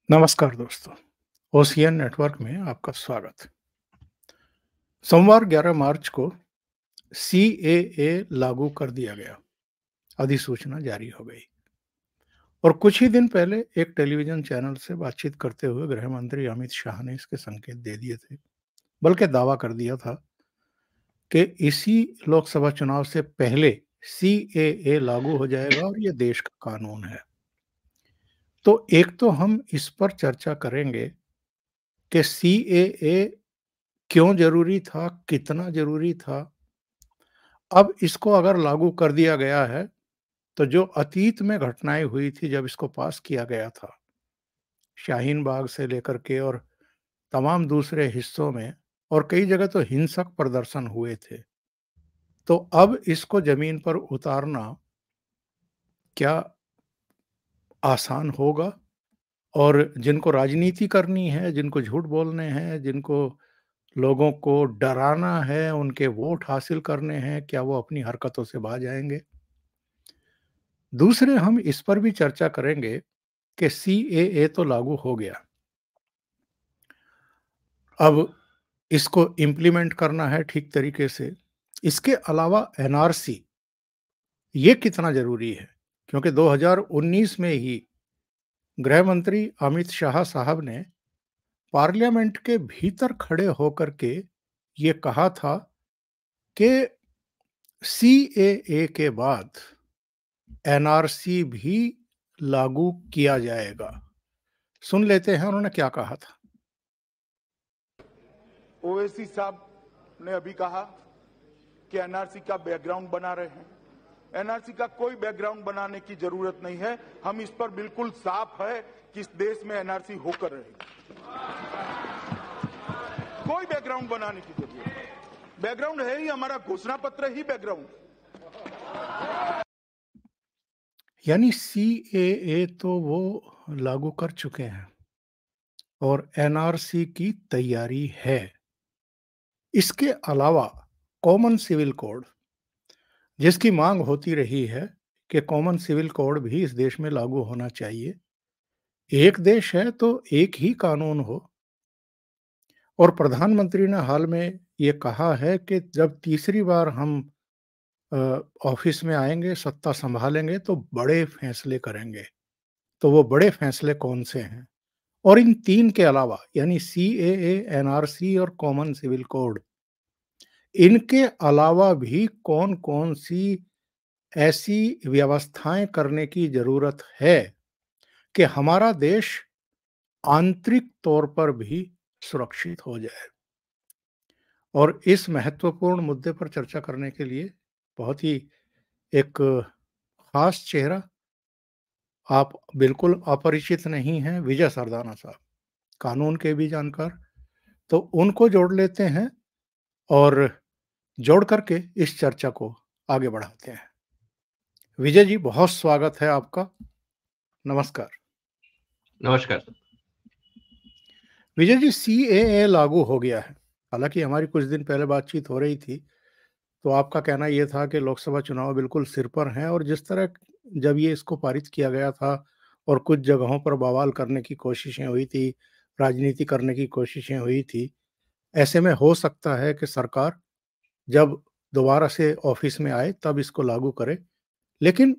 नमस्कार दोस्तों, ocean network में आपका स्वागत। सोमवार 11 मार्च को सीएए लागू कर दिया गया, अधिसूचना जारी हो गई और कुछ ही दिन पहले एक टेलीविजन चैनल से बातचीत करते हुए गृह मंत्री अमित शाह ने इसके संकेत दे दिए थे, बल्कि दावा कर दिया था कि इसी लोकसभा चुनाव से पहले सीएए लागू हो जाएगा और ये देश का कानून है। तो एक तो हम इस पर चर्चा करेंगे कि सीएए क्यों ज़रूरी था? कितना ज़रूरी था? अब इसको अगर लागू कर दिया गया है, तो जो अतीत में घटनाएँ हुई थी जब इसको पास किया गया था, शाहीन बाग से लेकर के और तमाम दूसरे हिस्सों में और कई जगह तो हिंसक प्रदर्शन हुए थे। तो अब इसको ज़मीन पर उतारना क्या आसान होगा? और जिनको राजनीति करनी है, जिनको झूठ बोलने हैं, जिनको लोगों को डराना है, उनके वोट हासिल करने हैं, क्या वो अपनी हरकतों से बाज आएँगे? दूसरे हम इस पर भी चर्चा करेंगे कि सीएए तो लागू हो गया। अब इसको इम्प्लीमेंट करना है ठीक तरीके से। इसके अलावा एनआरसी ये कितना ज़रूरी है? क्योंकि 2019 में ही गृह मंत्री अमित शाह साहब ने पार्लियामेंट के भीतर खड़े होकर के ये कहा था कि सीएए के बाद एनआरसी भी लागू किया जाएगा। सुन लेते हैं उन्होंने क्या कहा था। ओवैसी साहब ने अभी कहा कि एनआरसी का बैकग्राउंड बना रहे हैं। एनआरसी का कोई बैकग्राउंड बनाने की जरूरत नहीं है। हम इस पर बिल्कुल साफ है कि इस देश में एनआरसी होकर रहेगी। कोई बैकग्राउंड बनाने की जरूरत नहीं। बैकग्राउंड है ही हमारा घोषणा पत्र ही बैकग्राउंड। यानी सीएए तो वो लागू कर चुके हैं और एनआरसी की तैयारी है। इसके अलावा कॉमन सिविल कोड, जिसकी मांग होती रही है कि कॉमन सिविल कोड भी इस देश में लागू होना चाहिए। एक देश है तो एक ही कानून हो और प्रधानमंत्री ने हाल में ये कहा है कि जब तीसरी बार हम अ, ऑफिस में आएँगे, सत्ता संभालेंगे तो बड़े फैसले करेंगे। तो वो बड़े फैसले कौन से हैं? और इन 3 के अलावा यानी सीएए, एनआरसी और कॉमन सिविल कोड, इनके अलावा भी कौन-कौन सी ऐसी व्यवस्थाएँ करने की ज़रूरत है कि हमारा देश आंतरिक तौर पर भी सुरक्षित हो जाए। और इस महत्वपूर्ण मुद्दे पर चर्चा करने के लिए बहुत ही एक ख़ास चेहरा, आप बिल्कुल अपरिचित नहीं हैं, विजय सरदाना साहब, कानून के भी जानकार। तो उनको जोड़ लेते हैं और जोड़ करके इस चर्चा को आगे बढ़ाते हैं। विजय जी, बहुत स्वागत है आपका। नमस्कार। नमस्कार। विजय जी, सीएए लागू हो गया है। हालाँकि हमारी कुछ दिन पहले बातचीत हो रही थी, तो आपका कहना ये था कि लोकसभा चुनाव बिल्कुल सिर पर हैं और जिस तरह जब ये इसको पारित किया गया था और कुछ जगहों पर बवाल करने की कोशिशें हुई थी, राजनीति करने की कोशिशें हुई थी, ऐसे में हो सकता है कि सरकार जब दोबारा से ऑफ़िस में आए तब इसको लागू करे। लेकिन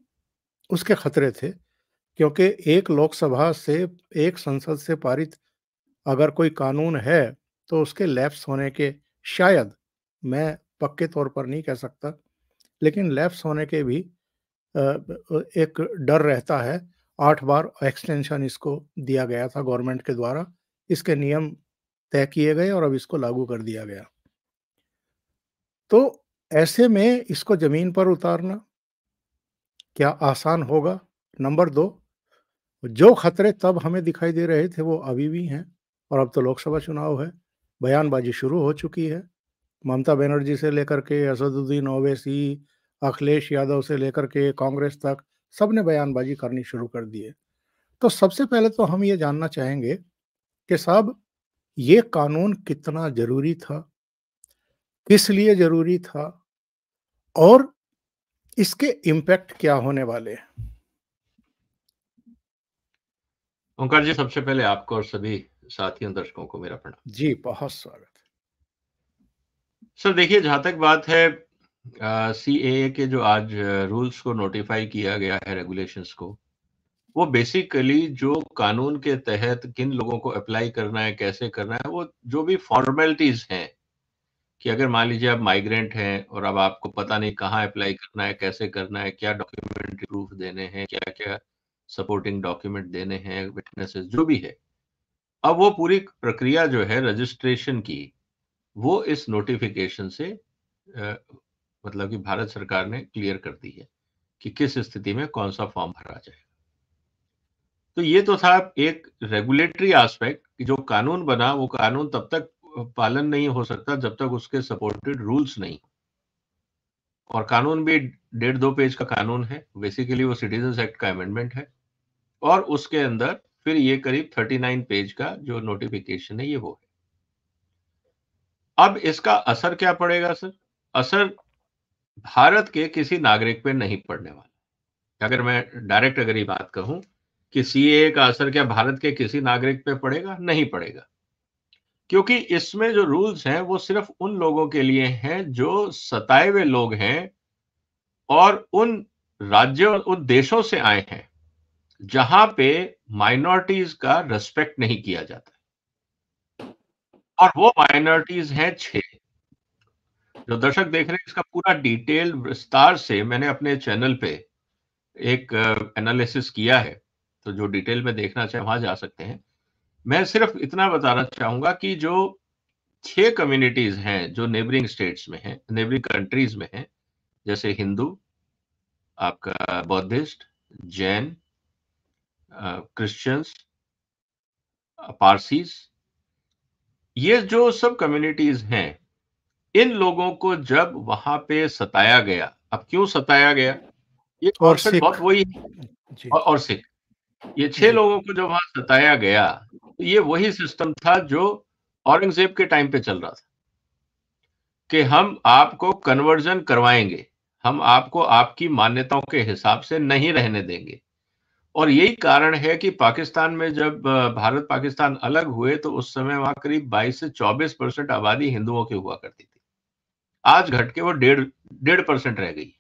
उसके खतरे थे, क्योंकि एक लोकसभा से, एक संसद से पारित अगर कोई कानून है, तो उसके लैप्स होने के शायद, मैं पक्के तौर पर नहीं कह सकता, लेकिन लैप्स होने के भी एक डर रहता है। 8 बार एक्सटेंशन इसको दिया गया था गवर्नमेंट के द्वारा। इसके नियम तय किए गए और अब इसको लागू कर दिया गया। तो ऐसे में इसको ज़मीन पर उतारना क्या आसान होगा? नंबर 2, जो खतरे तब हमें दिखाई दे रहे थे वो अभी भी हैं और अब तो लोकसभा चुनाव है, बयानबाज़ी शुरू हो चुकी है। ममता बनर्जी से लेकर के असदुद्दीन ओवैसी, अखिलेश यादव से लेकर के कांग्रेस तक, सबने बयानबाज़ी करनी शुरू कर दी है। तो सबसे पहले तो हम ये जानना चाहेंगे कि साहब, ये कानून कितना ज़रूरी था? किस लिए ज़रूरी था? और इसके इम्पैक्ट क्या होने वाले हैं? ओंकार जी, सबसे पहले आपको और सभी साथियों दर्शकों को मेरा प्रणाम। जी, बहुत स्वागत है। सर देखिए, जहाँ तक बात है सीएए के जो आज रूल्स को नोटिफाई किया गया है, रेगुलेशंस को, वो बेसिकली जो कानून के तहत किन लोगों को अप्लाई करना है, कैसे करना है, वो जो भी फॉर्मेलिटीज हैं कि अगर मान लीजिए आप माइग्रेंट हैं और अब आपको पता नहीं कहाँ अप्लाई करना है, कैसे करना है, क्या डॉक्यूमेंट्री प्रूफ देने हैं, क्या-क्या सपोर्टिंग डॉक्यूमेंट देने हैं, विटनेसेस जो भी है। अब वो पूरी प्रक्रिया जो है रजिस्ट्रेशन की, वो इस नोटिफिकेशन से मतलब कि भारत सरकार ने क्लियर कर दी है कि किस स्थिति में कौन सा फॉर्म भरा जाए। तो ये तो था एक रेगुलेटरी एस्पेक्ट कि जो कानून बना वो कानून तब तक पालन नहीं हो सकता जब तक उसके सपोर्टेड रूल्स नहीं। और कानून भी 1.5-2 पेज का कानून है, बेसिकली वो सिटीजंस एक्ट का अमेंडमेंट है और उसके अंदर फिर ये करीब 39 पेज का जो नोटिफिकेशन है ये वो है। अब इसका असर क्या पड़ेगा सर? असर भारत के किसी नागरिक पे नहीं पड़ने वाला। अगर मैं डायरेक्ट अगर ये बात कहूं कि सीएए का असर क्या भारत के किसी नागरिक पे पड़ेगा? नहीं पड़ेगा। क्योंकि इसमें जो रूल्स हैं वो सिर्फ उन लोगों के लिए हैं जो सताए हुए लोग हैं और उन राज्यों, उन देशों से आए हैं जहां पे माइनॉरिटीज का रेस्पेक्ट नहीं किया जाता और वो माइनॉरिटीज हैं 6। जो दर्शक देख रहे हैं इसका पूरा डिटेल विस्तार से मैंने अपने चैनल पे एक एनालिसिस किया है, तो जो डिटेल में देखना चाहे वहां जा सकते हैं। मैं सिर्फ इतना बताना चाहूंगा कि जो 6 कम्युनिटीज हैं जो नेबरिंग स्टेट्स में हैं, नेबरिंग कंट्रीज में हैं, जैसे हिंदू, आपका बौद्धिस्ट, जैन, क्रिश्चियंस, पारसीज, ये जो सब कम्युनिटीज हैं, इन लोगों को जब वहां पे सताया गया, अब क्यों सताया गया, ये और कॉन्सेप्ट बहुत सिख। वही जी, और सिख, ये 6 जी। लोगों को जब वहां सताया गया, तो ये वही सिस्टम था जो औरंगजेब के टाइम पे चल रहा था कि हम आपको कन्वर्जन करवाएंगे, हम आपको आपकी मान्यताओं के हिसाब से नहीं रहने देंगे। और यही कारण है कि पाकिस्तान में जब भारत पाकिस्तान अलग हुए तो उस समय वहां करीब 22 से 24% आबादी हिंदुओं की हुआ करती थी। आज घट के वो 1.5% रह गई।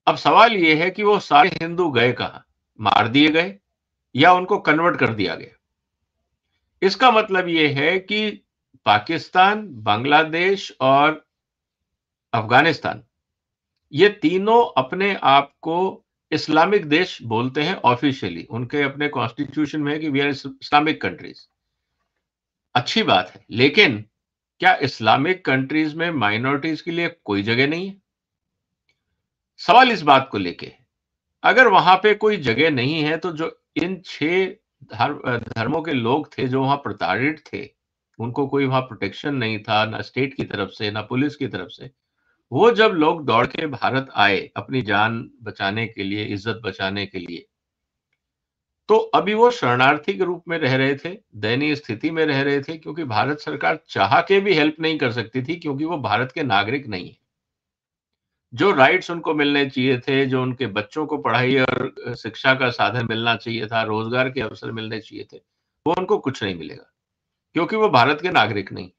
अब सवाल ये है कि वो सारे हिंदू गए कहां? मार दिए गए या उनको कन्वर्ट कर दिया गया? इसका मतलब ये है कि पाकिस्तान, बांग्लादेश और अफगानिस्तान, ये तीनों अपने आप को इस्लामिक देश बोलते हैं ऑफिशियली। उनके अपने कॉन्स्टिट्यूशन में है कि वी आर इस्लामिक कंट्रीज। अच्छी बात है, लेकिन क्या इस्लामिक कंट्रीज में माइनॉरिटीज के लिए कोई जगह नहीं है? सवाल इस बात को लेके है। अगर वहां पे कोई जगह नहीं है तो जो इन 6 धर्मों के लोग थे जो वहां प्रताड़ित थे, उनको कोई वहां प्रोटेक्शन नहीं था, ना स्टेट की तरफ से ना पुलिस की तरफ से, वो जब लोग दौड़ के भारत आए अपनी जान बचाने के लिए, इज्जत बचाने के लिए, तो अभी वो शरणार्थी के रूप में रह रहे थे, दयनीय स्थिति में रह रहे थे, क्योंकि भारत सरकार चाह के भी हेल्प नहीं कर सकती थी क्योंकि वो भारत के नागरिक नहीं है। जो राइट्स उनको मिलने चाहिए थे, जो उनके बच्चों को पढ़ाई और शिक्षा का साधन मिलना चाहिए था, रोजगार के अवसर मिलने चाहिए थे, वो उनको कुछ नहीं मिलेगा क्योंकि वो भारत के नागरिक नहीं।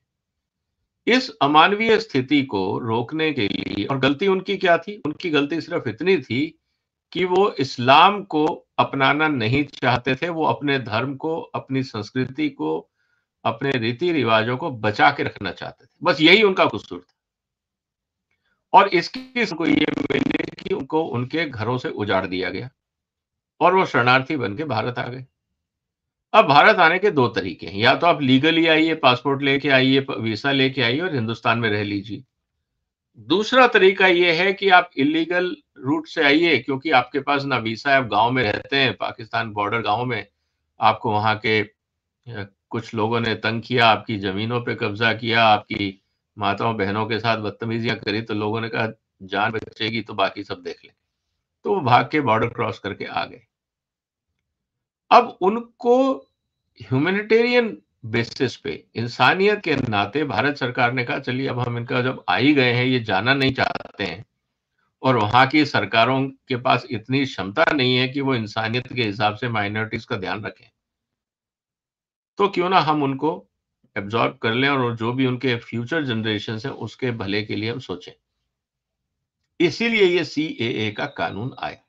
इस अमानवीय स्थिति को रोकने के लिए, और गलती उनकी क्या थी? उनकी गलती सिर्फ इतनी थी कि वो इस्लाम को अपनाना नहीं चाहते थे। वो अपने धर्म को, अपनी संस्कृति को, अपने रीति रिवाजों को बचा के रखना चाहते थे। बस यही उनका कसूर था। और इसकी को ये मिली कि उनको उनके घरों से उजाड़ दिया गया और वो शरणार्थी बन के भारत आ गए। अब भारत आने के 2 तरीके हैं, या तो आप लीगली आइए, पासपोर्ट लेके आइए, वीसा लेके आइए और हिंदुस्तान में रह लीजिए। दूसरा तरीका ये है कि आप इलीगल रूट से आइए, क्योंकि आपके पास ना वीसा है, आप गांव में रहते हैं, पाकिस्तान बॉर्डर गांव में, आपको वहां के कुछ लोगों ने तंग किया, आपकी जमीनों पे कब्जा किया, आपकी माताओं बहनों के साथ बदतमीजियां करी, तो लोगों ने कहा जान बचेगी तो बाकी सब देख लें। तो वो भाग के बॉर्डर क्रॉस करके आ गए। अब उनको ह्यूमैनिटेरियन बेसिस पे, इंसानियत के नाते भारत सरकार ने कहा चलिए अब हम इनका जब आ ही गए हैं, ये जाना नहीं चाहते हैं, और वहां की सरकारों के पास इतनी क्षमता नहीं है कि वो इंसानियत के हिसाब से माइनॉरिटीज का ध्यान रखें, तो क्यों ना हम उनको एब्जॉर्ब कर लें और जो भी उनके फ्यूचर जनरेशन है उसके भले के लिए हम सोचें। इसीलिए ये CAA का कानून आया।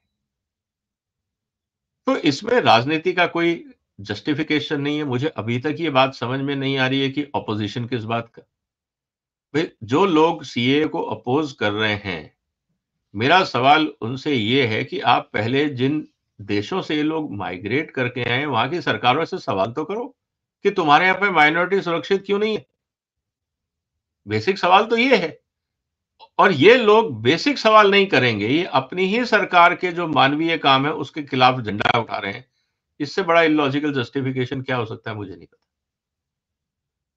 तो इसमें राजनीति का कोई जस्टिफिकेशन नहीं है। मुझे अभी तक ये बात समझ में नहीं आ रही है कि ऑपोजिशन किस बात का। भाई जो लोग CAA को अपोज कर रहे हैं, मेरा सवाल उनसे ये है कि आप पहले जिन देशों से ये लोग माइग्रेट करके आए, वहां की सरकारों से सवाल तो करो कि तुम्हारे यहाँ पे माइनॉरिटी सुरक्षित क्यों नहीं है। बेसिक सवाल तो ये है। और ये लोग बेसिक सवाल नहीं करेंगे, ये अपनी ही सरकार के जो मानवीय काम है उसके खिलाफ झंडा उठा रहे हैं। इससे बड़ा इलॉजिकल जस्टिफिकेशन क्या हो सकता है, मुझे नहीं पता।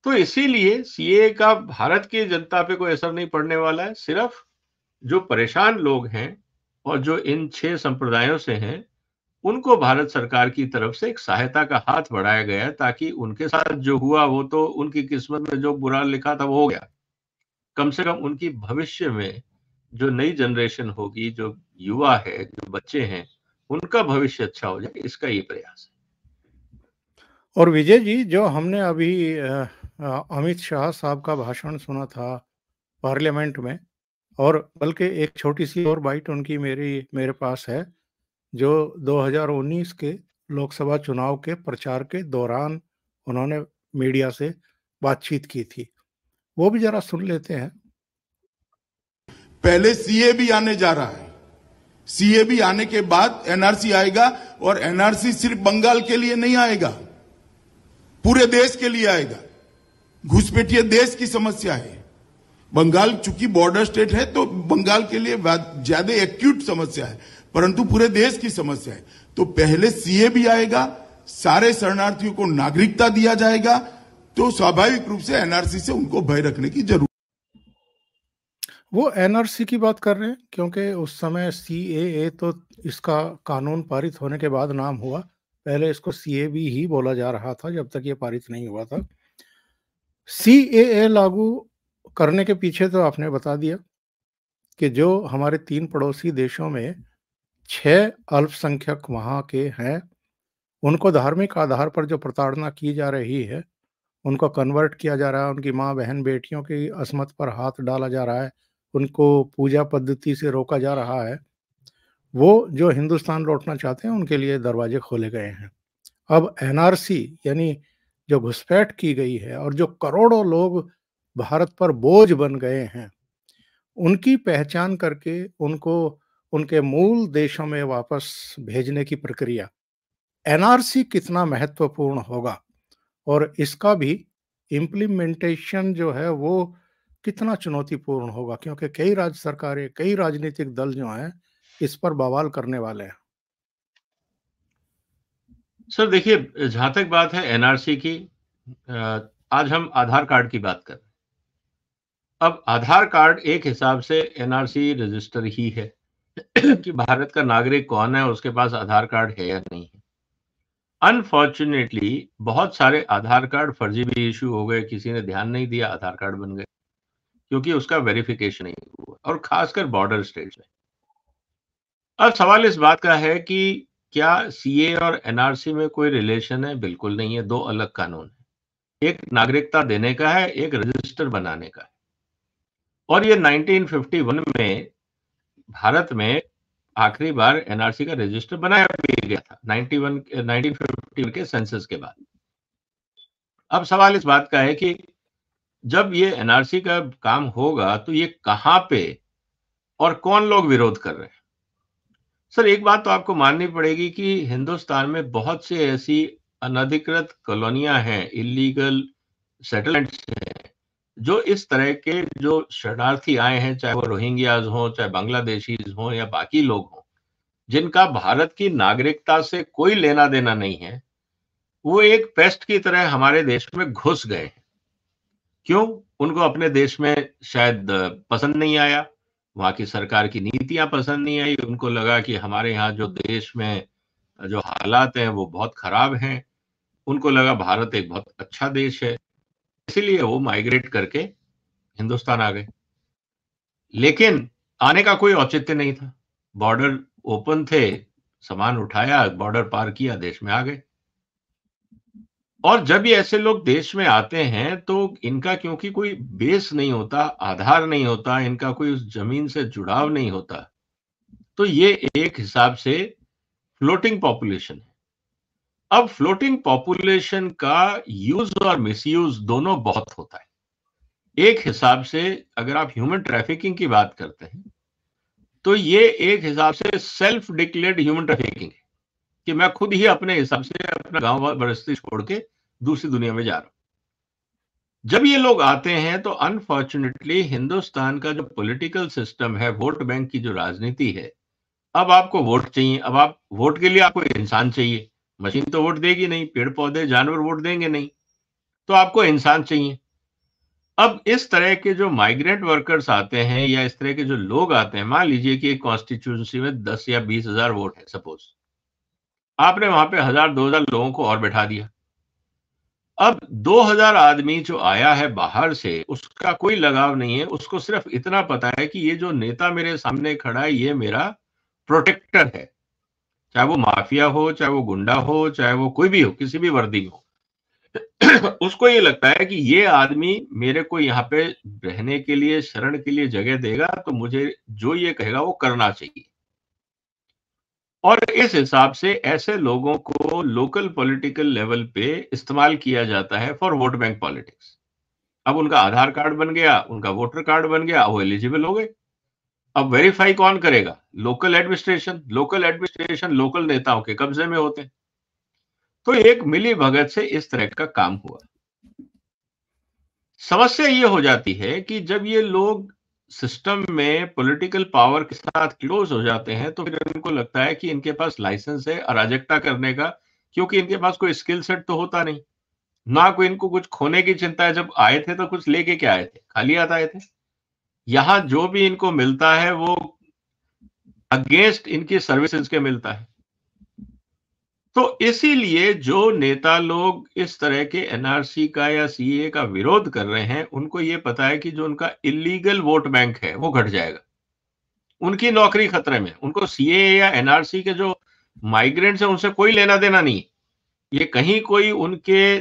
तो इसीलिए CAA का भारत की जनता पे कोई असर नहीं पड़ने वाला है। सिर्फ जो परेशान लोग हैं और जो इन 6 संप्रदायों से हैं, उनको भारत सरकार की तरफ से एक सहायता का हाथ बढ़ाया गया है, ताकि उनके साथ जो हुआ वो तो उनकी किस्मत में जो बुरा लिखा था वो हो गया। कम से कम उनकी भविष्य में जो नई जनरेशन होगी, जो युवा है, जो बच्चे हैं, उनका भविष्य अच्छा हो जाए, इसका ये प्रयास है। और विजय जी, जो हमने अभी अमित शाह साहब का भाषण सुना था पार्लियामेंट में, और बल्कि एक छोटी सी और बाइट उनकी मेरे पास है, जो 2019 के लोकसभा चुनाव के प्रचार के दौरान उन्होंने मीडिया से बातचीत की थी, वो भी जरा सुन लेते हैं। पहले CA भी आने जा रहा है, CA भी आने के बाद NRC आएगा, और NRC सिर्फ बंगाल के लिए नहीं आएगा, पूरे देश के लिए आएगा। घुसपैठिया देश की समस्या है। बंगाल चूंकि बॉर्डर स्टेट है तो बंगाल के लिए ज्यादा एक्यूट समस्या है, परंतु पूरे देश की समस्या है। तो पहले CA भी आएगा, सारे शरणार्थियों को नागरिकता दिया जाएगा, तो स्वाभाविक रूप से NRC से उनको भय रखने की जरूरत। वो NRC की बात कर रहे हैं, क्योंकि उस समय CAA तो इसका कानून पारित होने के बाद नाम हुआ, पहले इसको CAB ही बोला जा रहा था जब तक ये पारित नहीं हुआ था। CAA लागू करने के पीछे तो आपने बता दिया कि जो हमारे 3 पड़ोसी देशों में 6 अल्पसंख्यक वहाँ के हैं, उनको धार्मिक आधार पर जो प्रताड़ना की जा रही है, उनको कन्वर्ट किया जा रहा है, उनकी माँ बहन बेटियों की असमत पर हाथ डाला जा रहा है, उनको पूजा पद्धति से रोका जा रहा है, वो जो हिंदुस्तान लौटना चाहते हैं उनके लिए दरवाजे खोले गए हैं। अब NRC यानी जो घुसपैठ की गई है और जो करोड़ों लोग भारत पर बोझ बन गए हैं, उनकी पहचान करके उनको उनके मूल देशों में वापस भेजने की प्रक्रिया, NRC कितना महत्वपूर्ण होगा और इसका भी इम्प्लीमेंटेशन जो है वो कितना चुनौतीपूर्ण होगा, क्योंकि कई राज्य सरकारें, कई राजनीतिक दल जो हैं इस पर बवाल करने वाले हैं। सर देखिए, जहां तक बात है NRC की, आज हम आधार कार्ड की बात कर रहे हैं। अब आधार कार्ड एक हिसाब से NRC रजिस्टर ही है कि भारत का नागरिक कौन है, उसके पास आधार कार्ड है या नहीं है। अनफॉर्चुनेटली बहुत सारे आधार कार्ड फर्जी भी इशू हो गए, किसी ने ध्यान नहीं दिया, आधार कार्ड बन गए क्योंकि उसका वेरिफिकेशन नहीं हुआ, और खासकर बॉर्डर स्टेट्स में। अब सवाल इस बात का है कि क्या CA और NRC में कोई रिलेशन है? बिल्कुल नहीं है, दो अलग कानून है। एक नागरिकता देने का है, एक रजिस्टर बनाने का है। और ये 1951 में भारत में आखिरी बार NRC का रजिस्टर बनाया भी गया था, 1951 के सेंसस के बाद। अब सवाल इस बात का है कि जब ये NRC का काम होगा तो ये कहां पे और कौन लोग विरोध कर रहे हैं? सर एक बात तो आपको माननी पड़ेगी कि हिंदुस्तान में बहुत सी ऐसी अनधिकृत कॉलोनियां हैं, इलीगल सेटलमेंट्स हैं, जो इस तरह के जो शरणार्थी आए हैं, चाहे वो रोहिंग्याज हों, चाहे बांग्लादेशीज हों या बाकी लोग हों, जिनका भारत की नागरिकता से कोई लेना देना नहीं है, वो एक पेस्ट की तरह हमारे देश में घुस गए हैं। क्यों? उनको अपने देश में शायद पसंद नहीं आया, वहां की सरकार की नीतियां पसंद नहीं आई, उनको लगा कि हमारे यहाँ जो देश में जो हालात हैं वो बहुत खराब हैं, उनको लगा भारत एक बहुत अच्छा देश है, इसीलिए वो माइग्रेट करके हिंदुस्तान आ गए। लेकिन आने का कोई औचित्य नहीं था। बॉर्डर ओपन थे, सामान उठाया, बॉर्डर पार किया, देश में आ गए। और जब ये ऐसे लोग देश में आते हैं तो इनका क्योंकि कोई बेस नहीं होता, आधार नहीं होता, इनका कोई उस जमीन से जुड़ाव नहीं होता, तो ये एक हिसाब से फ्लोटिंग पॉपुलेशन है। अब फ्लोटिंग पॉपुलेशन का यूज और मिसयूज दोनों बहुत होता है। एक हिसाब से अगर आप ह्यूमन ट्रैफिकिंग की बात करते हैं तो ये एक हिसाब से सेल्फ डिक्लेयर्ड ह्यूमन ट्रैफिकिंग है कि मैं खुद ही अपने हिसाब से अपना गांव बस्ती छोड़ के दूसरी दुनिया में जा रहा हूं। जब ये लोग आते हैं तो अनफॉर्चुनेटली हिंदुस्तान का जो पॉलिटिकल सिस्टम है, वोट बैंक की जो राजनीति है, अब आपको वोट चाहिए। अब आप वोट के लिए आपको इंसान चाहिए। मशीन तो वोट देगी नहीं, पेड़ पौधे जानवर वोट देंगे नहीं, तो आपको इंसान चाहिए। अब इस तरह के जो माइग्रेंट वर्कर्स आते हैं या इस तरह के जो लोग आते हैं, मान लीजिए कि एक कॉन्स्टिट्यूंसी में 10 या 20,000 वोट है सपोज, आपने वहां पे 1,000-2,000 लोगों को और बैठा दिया। अब 2,000 आदमी जो आया है बाहर से, उसका कोई लगाव नहीं है, उसको सिर्फ इतना पता है कि ये जो नेता मेरे सामने खड़ा है ये मेरा प्रोटेक्टर है, चाहे वो माफिया हो, चाहे वो गुंडा हो, चाहे वो कोई भी हो, किसी भी वर्दी में हो। उसको ये लगता है कि ये आदमी मेरे को यहाँ पे रहने के लिए, शरण के लिए जगह देगा, तो मुझे जो ये कहेगा वो करना चाहिए। और इस हिसाब से ऐसे लोगों को लोकल पॉलिटिकल लेवल पे इस्तेमाल किया जाता है फॉर वोट बैंक पॉलिटिक्स। अब उनका आधार कार्ड बन गया, उनका वोटर कार्ड बन गया, वो एलिजिबल हो गए। अब वेरीफाई कौन करेगा? Local administration. Local administration local नेताओं के कब्जे में होते हैं। तो एक मिली भगत से इस तरह का काम हुआ। समस्या ये हो जाती है कि जब ये लोग सिस्टम में पॉलिटिकल पावर के साथ क्लोज हो जाते हैं तो फिर इनको लगता है कि इनके पास लाइसेंस है अराजकता करने का, क्योंकि इनके पास कोई स्किल सेट तो होता नहीं, ना कोई इनको कुछ खोने की चिंता है। जब आए थे तो कुछ लेके क्या आए थे? खाली हाथ आए थे। यहां जो भी इनको मिलता है वो अगेंस्ट इनकी सर्विसेज के मिलता है। तो इसीलिए जो नेता लोग इस तरह के एनआरसी का या सीए का विरोध कर रहे हैं, उनको ये पता है कि जो उनका इलीगल वोट बैंक है वो घट जाएगा, उनकी नौकरी खतरे में। उनको सीए या एनआरसी के जो माइग्रेंट्स हैं उनसे कोई लेना देना नहीं। ये कहीं कोई उनके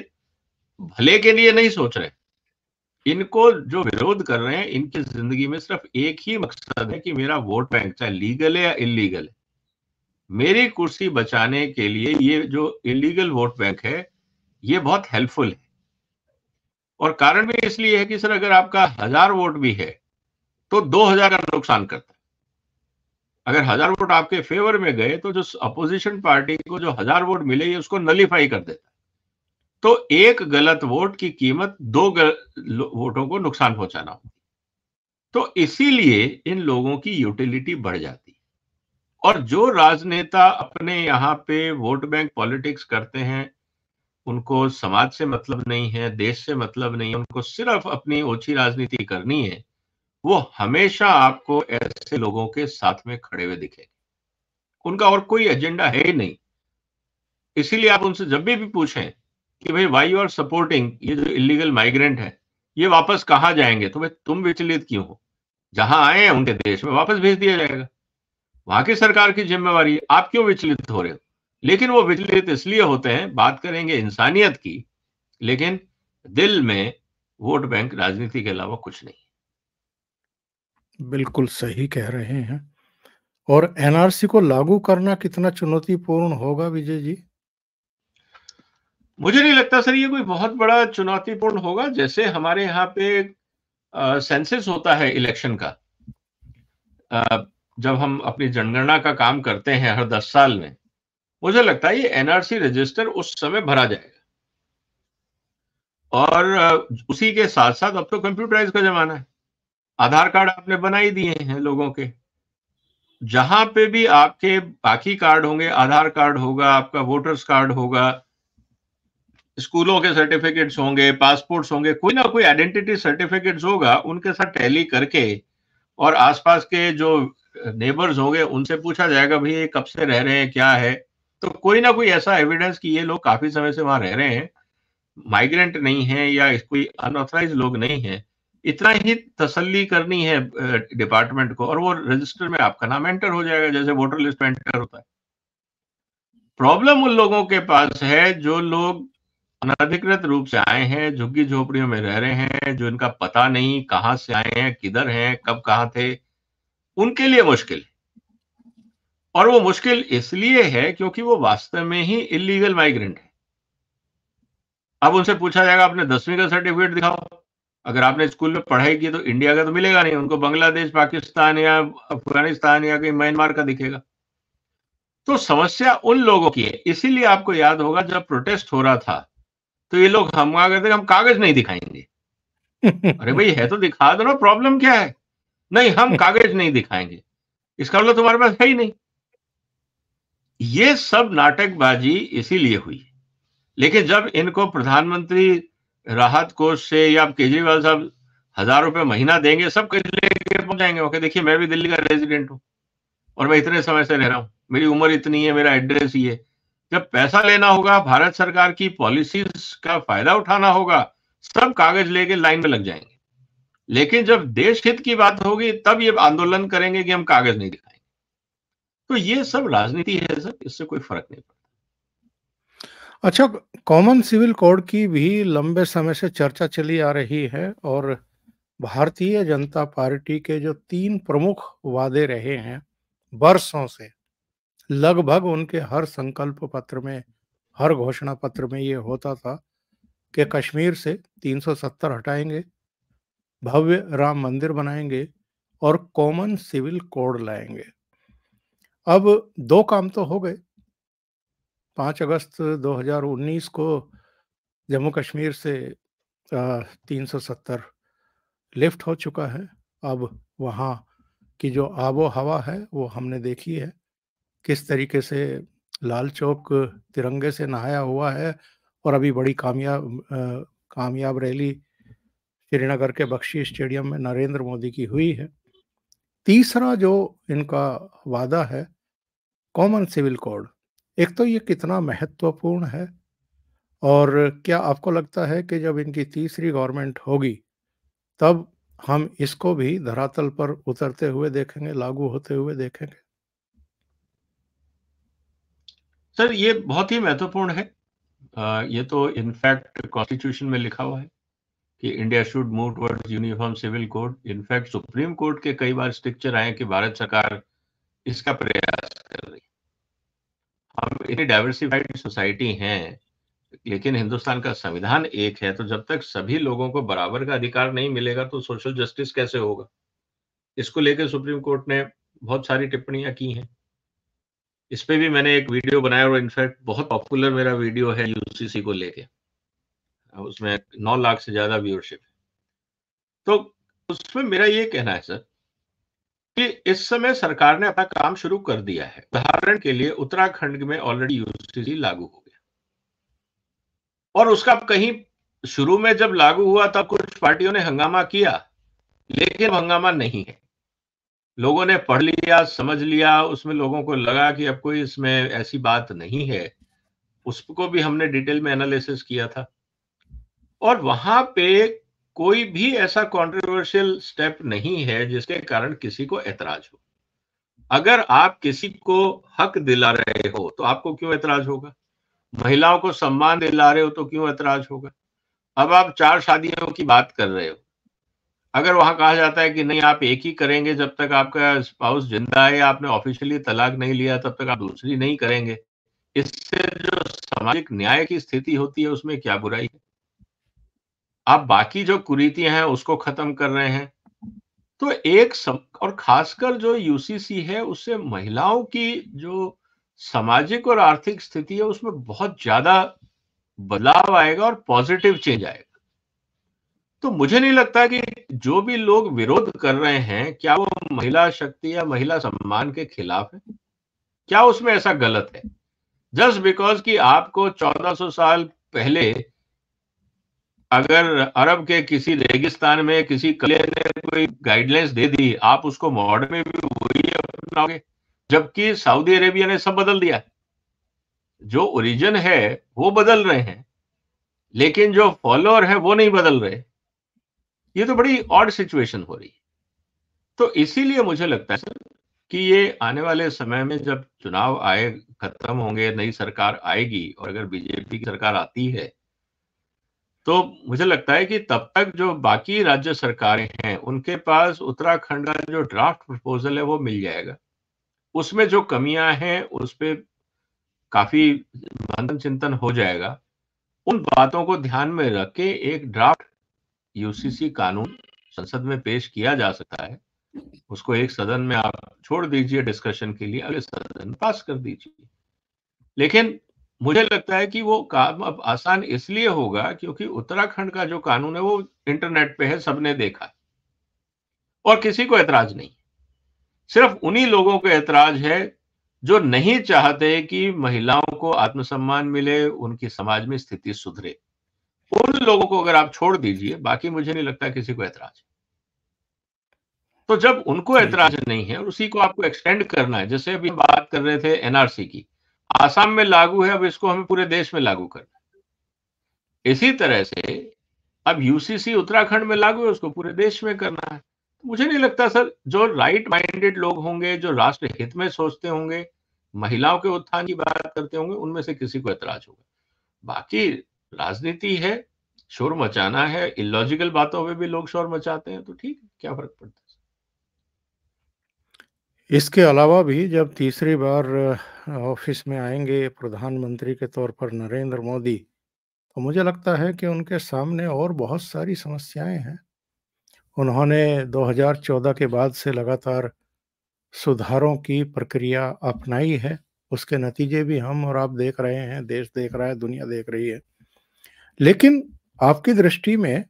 भले के लिए नहीं सोच रहे। इनको जो विरोध कर रहे हैं, इनकी जिंदगी में सिर्फ एक ही मकसद है कि मेरा वोट बैंक चाहे लीगल है या इलीगल है, मेरी कुर्सी बचाने के लिए ये जो इलीगल वोट बैंक है ये बहुत हेल्पफुल है। और कारण भी इसलिए है कि सर अगर आपका 1,000 वोट भी है तो 2,000 का नुकसान करता है। अगर 1,000 वोट आपके फेवर में गए तो जो अपोजिशन पार्टी को जो 1,000 वोट मिले ये उसको नलीफाई कर देता है। तो एक गलत वोट की कीमत 2 वोटों को नुकसान पहुंचाना होती है। तो इसीलिए इन लोगों की यूटिलिटी बढ़ जाती है। और जो राजनेता अपने यहाँ पे वोट बैंक पॉलिटिक्स करते हैं, उनको समाज से मतलब नहीं है, देश से मतलब नहीं है, उनको सिर्फ अपनी ओछी राजनीति करनी है, वो हमेशा आपको ऐसे लोगों के साथ में खड़े हुए दिखेंगे। उनका और कोई एजेंडा है ही नहीं। इसीलिए आप उनसे जब भी पूछें कि भाई वाई यू आर सपोर्टिंग ये जो इलीगल माइग्रेंट है, ये वापस कहाँ जाएंगे, तो भाई तुम विचलित क्यों हो? जहां आए हैं उनके देश में वापस भेज दिया जाएगा, वहां की सरकार की जिम्मेवारी है, आप क्यों विचलित हो रहे हो? लेकिन वो विचलित इसलिए होते हैं, बात करेंगे इंसानियत की, लेकिन दिल में वोट बैंक राजनीति के अलावा कुछ नहीं। बिल्कुल सही कह रहे हैं। और एनआरसी को लागू करना कितना चुनौतीपूर्ण होगा विजय जी? मुझे नहीं लगता सर ये कोई बहुत बड़ा चुनौतीपूर्ण होगा। जैसे हमारे यहाँ पे सेंसस होता है इलेक्शन का, जब हम अपनी जनगणना का काम करते हैं हर 10 साल में, मुझे लगता है ये एनआरसी रजिस्टर उस समय भरा जाएगा। और उसी के साथ साथ अब तो कंप्यूटराइज का जमाना है, आधार कार्ड आपने बना ही दिए हैं लोगों के, जहां पे भी आपके बाकी कार्ड होंगे, आधार कार्ड होगा, आपका वोटर्स कार्ड होगा, स्कूलों के सर्टिफिकेट्स होंगे, पासपोर्ट्स होंगे, कोई ना कोई आइडेंटिटी सर्टिफिकेट्स होगा, उनके साथ टैली करके और आसपास के जो नेबर्स होंगे उनसे पूछा जाएगा भाई ये कब से रह रहे हैं, क्या है, तो कोई ना कोई ऐसा एविडेंस कि ये लोग काफी समय से वहां रह रहे हैं, माइग्रेंट नहीं है या कोई अनऑथराइज लोग नहीं है, इतना ही तसल्ली करनी है डिपार्टमेंट को, और वो रजिस्टर में आपका नाम एंटर हो जाएगा जैसे वोटर लिस्ट में एंटर होता है। प्रॉब्लम उन लोगों के पास है जो लोग अनधिकृत रूप से आए हैं, झुग्गी झोपड़ियों में रह रहे हैं, जो इनका पता नहीं कहां से आए हैं, किधर हैं, कब कहां थे, उनके लिए मुश्किल है। और वो मुश्किल इसलिए है क्योंकि वो वास्तव में ही इलीगल माइग्रेंट है। अब उनसे पूछा जाएगा आपने 10वीं का सर्टिफिकेट दिखाओ, अगर आपने स्कूल में पढ़ाई की तो इंडिया का तो मिलेगा नहीं, उनको बांग्लादेश, पाकिस्तान या अफगानिस्तान या कहीं म्यांमार का दिखेगा। तो समस्या उन लोगों की है। इसीलिए आपको याद होगा जब प्रोटेस्ट हो रहा था तो ये लोग हम कहते हम कागज नहीं दिखाएंगे। अरे भाई है तो दिखा दो ना, प्रॉब्लम क्या है? नहीं हम कागज नहीं दिखाएंगे, इसका मतलब तुम्हारे पास है ही नहीं। ये सब नाटकबाजी इसीलिए हुई। लेकिन जब इनको प्रधानमंत्री राहत कोष से या केजरीवाल साहब 1000 रुपए महीना देंगे, सब कुछ लेके पहुंच जाएंगे। ओके देखिए मैं भी दिल्ली का रेजिडेंट हूं और मैं इतने समय से रह रहा हूं, मेरी उम्र इतनी है, मेरा एड्रेस ये है। जब पैसा लेना होगा, भारत सरकार की पॉलिसीज का फायदा उठाना होगा, सब कागज लेके लाइन में लग जाएंगे। लेकिन जब देश हित की बात होगी तब ये आंदोलन करेंगे कि हम कागज नहीं दिखाएंगे। तो ये सब राजनीति है सर, इससे कोई फर्क नहीं पड़ता। अच्छा, कॉमन सिविल कोड की भी लंबे समय से चर्चा चली आ रही है और भारतीय जनता पार्टी के जो 3 प्रमुख वादे रहे हैं बरसों से, लगभग उनके हर संकल्प पत्र में, हर घोषणा पत्र में ये होता था कि कश्मीर से 370 हटाएंगे, भव्य राम मंदिर बनाएंगे और कॉमन सिविल कोड लाएंगे। अब 2 काम तो हो गए। 5 अगस्त 2019 को जम्मू कश्मीर से 370 लिफ्ट हो चुका है। अब वहाँ की जो आबो हवा है वो हमने देखी है, किस तरीके से लाल चौक तिरंगे से नहाया हुआ है और अभी बड़ी कामयाब रैली श्रीनगर के बख्शी स्टेडियम में नरेंद्र मोदी की हुई है। तीसरा जो इनका वादा है कॉमन सिविल कोड, एक तो ये कितना महत्वपूर्ण है और क्या आपको लगता है कि जब इनकी तीसरी गवर्नमेंट होगी तब हम इसको भी धरातल पर उतरते हुए देखेंगे, लागू होते हुए देखेंगे? सर ये बहुत ही महत्वपूर्ण है। ये तो इनफैक्ट कॉन्स्टिट्यूशन में लिखा हुआ है कि India should move towards uniform civil code. In fact supreme court के कई बार स्ट्रिक्चर आए कि भारत सरकार इसका प्रयास कर रही है। हम इतनी डाइवर्सिफाइड सोसाइटी हैं, लेकिन हिंदुस्तान का संविधान एक है, तो जब तक सभी लोगों को बराबर का अधिकार नहीं मिलेगा तो सोशल जस्टिस कैसे होगा? इसको लेकर सुप्रीम कोर्ट ने बहुत सारी टिप्पणियां की हैं। इस पे भी मैंने एक वीडियो बनाया और इनफैक्ट बहुत पॉपुलर मेरा वीडियो है यूसीसी को लेके, उसमें 9 लाख से ज्यादा व्यूअरशिप है। तो उसमें मेरा ये कहना है सर कि इस समय सरकार ने अपना काम शुरू कर दिया है। उदाहरण के लिए उत्तराखंड में ऑलरेडी यूसीसी लागू हो गया और उसका कहीं शुरू में जब लागू हुआ तब कुछ पार्टियों ने हंगामा किया, लेकिन हंगामा नहीं है। लोगों ने पढ़ लिया, समझ लिया, उसमें लोगों को लगा कि अब कोई इसमें ऐसी बात नहीं है। उसको भी हमने डिटेल में एनालिसिस किया था और वहां पे कोई भी ऐसा कंट्रोवर्शियल स्टेप नहीं है जिसके कारण किसी को ऐतराज हो। अगर आप किसी को हक दिला रहे हो तो आपको क्यों ऐतराज होगा? महिलाओं को सम्मान दिला रहे हो तो क्यों ऐतराज होगा? अब आप 4 शादियों की बात कर रहे हो, अगर वहां कहा जाता है कि नहीं आप एक ही करेंगे जब तक आपका स्पाउस जिंदा है, आपने ऑफिशियली तलाक नहीं लिया तब तक आप दूसरी नहीं करेंगे, इससे जो सामाजिक न्याय की स्थिति होती है उसमें क्या बुराई है? आप बाकी जो कुरीतियां हैं उसको खत्म कर रहे हैं। तो और खासकर जो यूसीसी है उससे महिलाओं की जो सामाजिक और आर्थिक स्थिति है उसमें बहुत ज्यादा बदलाव आएगा और पॉजिटिव चेंज आएगा। तो मुझे नहीं लगता कि जो भी लोग विरोध कर रहे हैं क्या वो महिला शक्ति या महिला सम्मान के खिलाफ है? क्या उसमें ऐसा गलत है? जस्ट बिकॉज कि आपको 1400 साल पहले अगर अरब के किसी रेगिस्तान में किसी कले ने कोई गाइडलाइंस दे दी, आप उसको मॉडर्न में भी वही अपनाओगे, जबकि सऊदी अरेबिया ने सब बदल दिया। जो ओरिजिन है वो बदल रहे हैं, लेकिन जो फॉलोअर है वो नहीं बदल रहे। ये तो बड़ी ऑड सिचुएशन हो रही है। तो इसीलिए मुझे लगता है सर कि ये आने वाले समय में जब चुनाव आए खत्म होंगे, नई सरकार आएगी और अगर बीजेपी की सरकार आती है, तो मुझे लगता है कि तब तक जो बाकी राज्य सरकारें हैं, उनके पास उत्तराखंड का जो ड्राफ्ट प्रपोज़ल है वो मिल जाएगा। उसमें जो कमियाँ हैं, उस पे काफ़ी मंथन-चिंतन हो जाएगा। उन बातों को ध्यान में रख के एक ड्राफ्ट यूसीसी कानून संसद में पेश किया जा सकता है। उसको एक सदन में आप छोड़ दीजिए डिस्कशन के लिए, अगले सदन में पास कर दीजिए। लेकिन मुझे लगता है कि वो काम अब आसान इसलिए होगा क्योंकि उत्तराखंड का जो कानून है वो इंटरनेट पे है, सबने देखा है और किसी को ऐतराज नहीं। सिर्फ उन्हीं लोगों को ऐतराज है जो नहीं चाहते कि महिलाओं को आत्मसम्मान मिले, उनकी समाज में स्थिति सुधरे। उन लोगों को अगर आप छोड़ दीजिए, बाकी मुझे नहीं लगता किसी को ऐतराज है। तो जब उनको जी, ऐतराज नहीं है और उसी को आपको एक्सटेंड करना है, जैसे अभी हम बात कर रहे थे एनआरसी की, आसाम में लागू है, अब इसको हमें पूरे देश में लागू करना है। इसी तरह से अब यूसीसी उत्तराखंड में लागू है, उसको पूरे देश में करना है। मुझे नहीं लगता सर, जो राइट माइंडेड लोग होंगे, जो राष्ट्र हित में सोचते होंगे, महिलाओं के उत्थान की बात करते होंगे, उनमें से किसी को ऐतराज होगा। बाकी राजनीति है, शोर मचाना है, इलॉजिकल बातों पे भी लोग शोर मचाते हैं, तो ठीक है, क्या फर्क पड़ता है। इसके अलावा भी जब तीसरी बार ऑफिस में आएंगे प्रधानमंत्री के तौर पर नरेंद्र मोदी, तो मुझे लगता है कि उनके सामने और बहुत सारी समस्याएं हैं। उन्होंने 2014 के बाद से लगातार सुधारों की प्रक्रिया अपनाई है। उसके नतीजे भी हम और आप देख रहे हैं, देश देख रहा है, दुनिया देख रही है। लेकिन आपकी दृष्टि में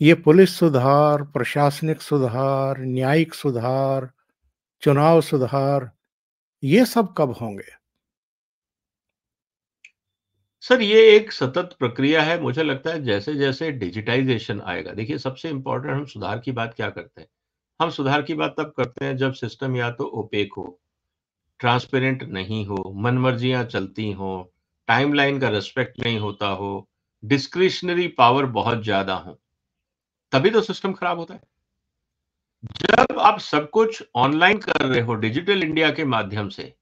ये पुलिस सुधार, प्रशासनिक सुधार, न्यायिक सुधार, चुनाव सुधार, ये सब कब होंगे? सर, ये एक सतत प्रक्रिया है। मुझे लगता है जैसे-जैसे डिजिटाइज़ेशन आएगा, देखिए सबसे इम्पोर्टेंट हम सुधार की बात क्या करते हैं? हम सुधार की बात तब करते हैं जब सिस्टम या तो ओपेक हो, ट्रांसपेरेंट नहीं हो, मनमर्जियाँ चलती हों, टाइमलाइन का रिस्पेक्ट नहीं होता हो, डिस्क्रिशनरी पावर बहुत ज़्यादा हो, तभी तो सिस्टम खराब होता है। जब आप सब कुछ ऑनलाइन कर रहे हो डिजिटल इंडिया के माध्यम से,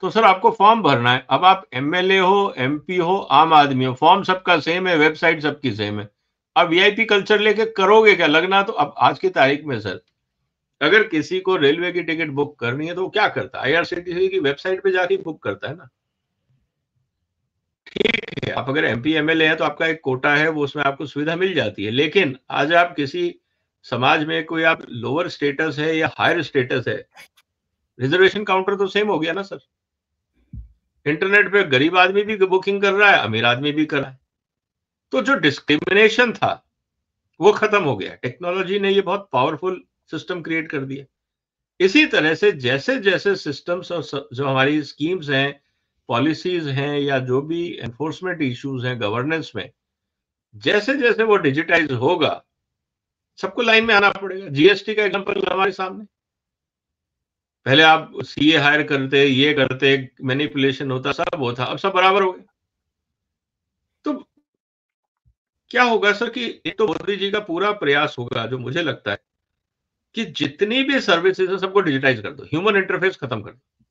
तो सर आपको फॉर्म भरना है। अब आप एमएलए हो, एमपी हो, आम आदमी हो, फॉर्म सबका सेम है, वेबसाइट सबकी सेम है। अब वीआईपी कल्चर लेके करोगे क्या? लगना तो अब आज की तारीख में सर, अगर किसी को रेलवे की टिकट बुक करनी है तो वो क्या करता है? आईआरसीटीसी की वेबसाइट पे जाके बुक करता है ना। ठीक है, आप अगर एमपी एमएलए हैं तो आपका एक कोटा है, वो उसमें आपको सुविधा मिल जाती है। लेकिन आज आप किसी समाज में कोई आप लोअर स्टेटस है या हायर स्टेटस है, रिजर्वेशन काउंटर तो सेम हो गया ना सर। इंटरनेट पे गरीब आदमी भी बुकिंग कर रहा है, अमीर आदमी भी कर रहा है। तो जो डिस्क्रिमिनेशन था वो खत्म हो गया। टेक्नोलॉजी ने ये बहुत पावरफुल सिस्टम क्रिएट कर दिया। इसी तरह से जैसे-जैसे सिस्टम्स और जो हमारी स्कीम्स हैं, पॉलिसीज हैं या जो भी एनफोर्समेंट इश्यूज हैं गवर्नेंस में, जैसे-जैसे वो डिजिटाइज होगा, सबको लाइन में आना पड़ेगा। जीएसटी का एग्जांपल हमारे सामने। पहले आप सीए हायर करते, ये करते, मैनिपुलेशन होता, सब होता, अब सब बराबर हो गया। तो क्या होगा सर कि एक तो मोदी जी का पूरा प्रयास होगा, जो मुझे लगता है कि जितनी भी सर्विसेज है सबको डिजिटाइज कर दो, ह्यूमन इंटरफेस खत्म कर दो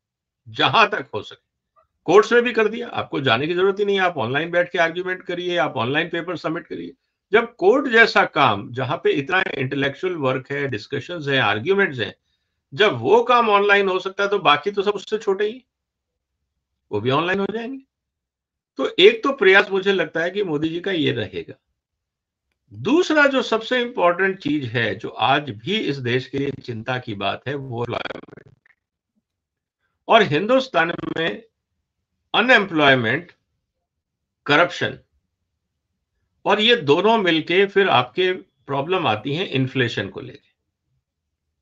जहां तक हो सके। कोर्ट्स में भी कर दिया, आपको जाने की जरूरत ही नहीं है, आप ऑनलाइन बैठ के आर्ग्यूमेंट करिए, आप ऑनलाइन पेपर सबमिट करिए। जब कोर्ट जैसा काम जहां पे इतना इंटेलेक्चुअल वर्क है, डिस्कशंस है, आर्ग्यूमेंट्स है, जब वो काम ऑनलाइन हो सकता है तो बाकी तो सब उससे छोटे ही, वो भी ऑनलाइन हो जाएंगे। तो एक तो प्रयास मुझे लगता है कि मोदी जी का ये रहेगा। दूसरा जो सबसे इंपॉर्टेंट चीज है, जो आज भी इस देश के लिए चिंता की बात है, वो एम्प्लॉयमेंट। और हिंदुस्तान में अनएम्प्लॉयमेंट, करप्शन, और ये दोनों मिलके फिर आपके प्रॉब्लम आती है इन्फ्लेशन को लेके,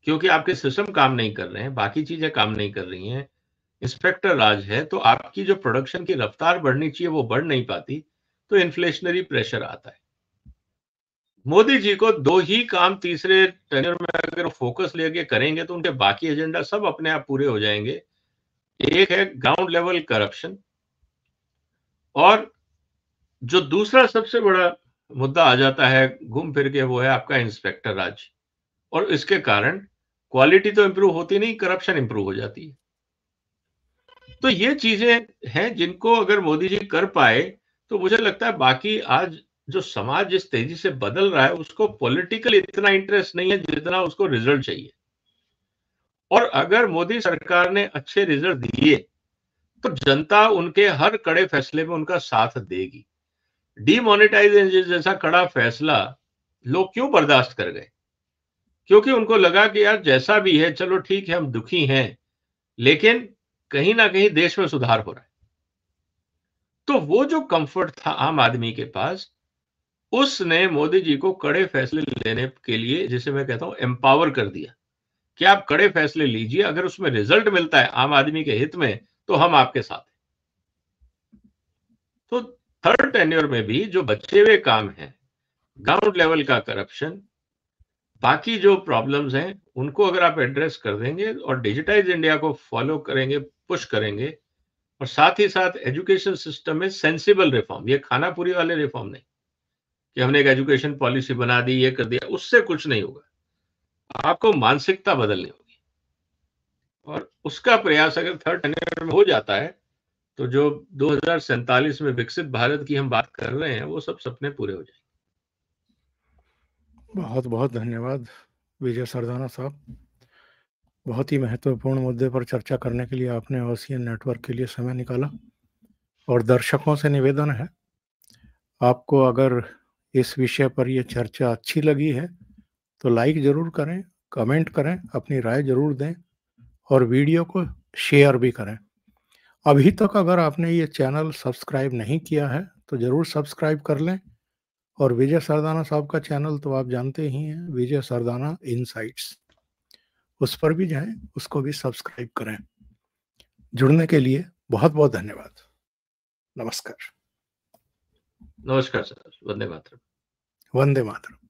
क्योंकि आपके सिस्टम काम नहीं कर रहे हैं, बाकी चीजें काम नहीं कर रही हैं, इंस्पेक्टर राज है, तो आपकी जो प्रोडक्शन की रफ्तार बढ़नी चाहिए वो बढ़ नहीं पाती, तो इन्फ्लेशनरी प्रेशर आता है। मोदी जी को दो ही काम तीसरे टेन्योर में अगर फोकस लेके करेंगे तो उनके बाकी एजेंडा सब अपने आप पूरे हो जाएंगे। एक है ग्राउंड लेवल करप्शन, और जो दूसरा सबसे बड़ा मुद्दा आ जाता है घूम फिर के, वो है आपका इंस्पेक्टर राज। और इसके कारण क्वालिटी तो इंप्रूव होती नहीं, करप्शन इंप्रूव हो जाती है। तो ये चीजें हैं जिनको अगर मोदी जी कर पाए तो मुझे लगता है बाकी आज जो समाज जिस तेजी से बदल रहा है उसको पॉलिटिकल इतना इंटरेस्ट नहीं है जितना उसको रिजल्ट चाहिए। और अगर मोदी सरकार ने अच्छे रिजल्ट दिए तो जनता उनके हर कड़े फैसले में उनका साथ देगी। डीमोनेटाइजेशन जैसा कड़ा फैसला लोग क्यों बर्दाश्त कर गए? क्योंकि उनको लगा कि यार जैसा भी है चलो ठीक है, हम दुखी हैं, लेकिन कहीं ना कहीं देश में सुधार हो रहा है। तो वो जो कंफर्ट था आम आदमी के पास, उसने मोदी जी को कड़े फैसले लेने के लिए, जिसे मैं कहता हूं, एम्पावर कर दिया कि आप कड़े फैसले लीजिए, अगर उसमें रिजल्ट मिलता है आम आदमी के हित में तो हम आपके साथ हैं। तो थर्ड टेन्योर में भी जो बचे हुए काम हैं, ग्राउंड लेवल का करप्शन, बाकी जो प्रॉब्लम्स हैं, उनको अगर आप एड्रेस कर देंगे और डिजिटाइज इंडिया को फॉलो करेंगे, पुश करेंगे, और साथ ही साथ एजुकेशन सिस्टम में सेंसिबल रिफॉर्म, ये खाना पूरी वाले रिफॉर्म नहीं कि हमने एक एजुकेशन पॉलिसी बना दी, ये कर दिया, उससे कुछ नहीं होगा। आपको मानसिकता बदलनी होगी, और उसका प्रयास अगर थर्ड टेन्योर में हो जाता है तो जो 2047 में विकसित भारत की हम बात कर रहे हैं वो सब सपने पूरे हो जाएंगे। बहुत बहुत धन्यवाद विजय सरदाना साहब। बहुत ही महत्वपूर्ण मुद्दे पर चर्चा करने के लिए आपने ओशियन नेटवर्क के लिए समय निकाला। और दर्शकों से निवेदन है, आपको अगर इस विषय पर ये चर्चा अच्छी लगी है तो लाइक ज़रूर करें, कमेंट करें, अपनी राय ज़रूर दें और वीडियो को शेयर भी करें। अभी तक अगर आपने ये चैनल सब्सक्राइब नहीं किया है तो ज़रूर सब्सक्राइब कर लें। और विजय सरदाना साहब का चैनल तो आप जानते ही हैं, विजय सरदाना इनसाइट्स, उस पर भी जाएं, उसको भी सब्सक्राइब करें। जुड़ने के लिए बहुत बहुत धन्यवाद। नमस्कार। नमस्कार सर, वंदे मातरम। वंदे मातरम।